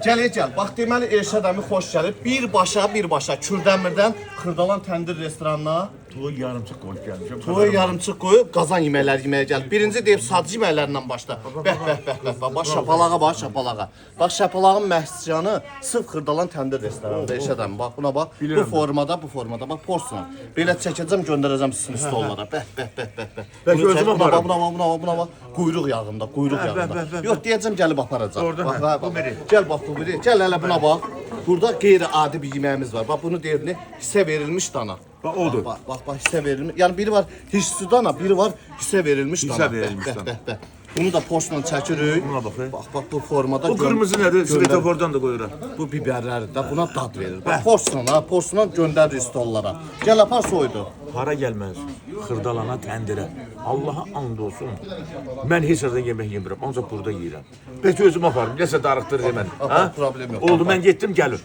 Gəl. Bax deməli Elşad əmi xoş gəlib. Birbaşa Kürdəmirdən Xırdalan təndir restoranına Toy yarımçıq qoyub gəlmişəm. toy yarımçıq qoyub qazan yeməkləri yeməyə gəl. Birinci deyib sadə yeməklərlə başla. Bəh. Bax şapalağa. Bax şapalağın məhscanı sırf Xırdalan təndir restoranında Elşad əmi. Bax buna bax. Bu formada bax porsiyon. Belə çəkəcəm, göndərəcəm sizin stollara. Bəh. Bəlkə özüm aparım. Buna bax. Quyruq yağında. Yox deyəcəm gəlib aparacaq. Bax bu biri. Gəl bax bu biri. Gəl hələ buna bax. Burada qeyri-adi bir yeməyimiz var. Bax bunu deyirlər hissə verilmiş dana. Bax odur. Bax hissə verilmiş. Yəni biri var hissi dana, biri var hissə verilmiş dana. Hissə verilmiş dana. Bəh. Bunu da porsiyonla çəkirik. Buna bax. Bax bu formada. Bu qırmızı nədir? Svetofordan da qoyuram. Bu biberlərdir də buna dad verir. Bax porsiyonla göndərir stollara. Gəl apar soydu. Hara gəlməz. Xırdalana təndirə. Allaha and olsun. Mən heç yerdə yemək yemirəm, ancaq burada yeyirəm. Bəlkə özüm aparım. Nəsə darıxdırır məni. Problem yox. Oldu, mən getdim, gəlin.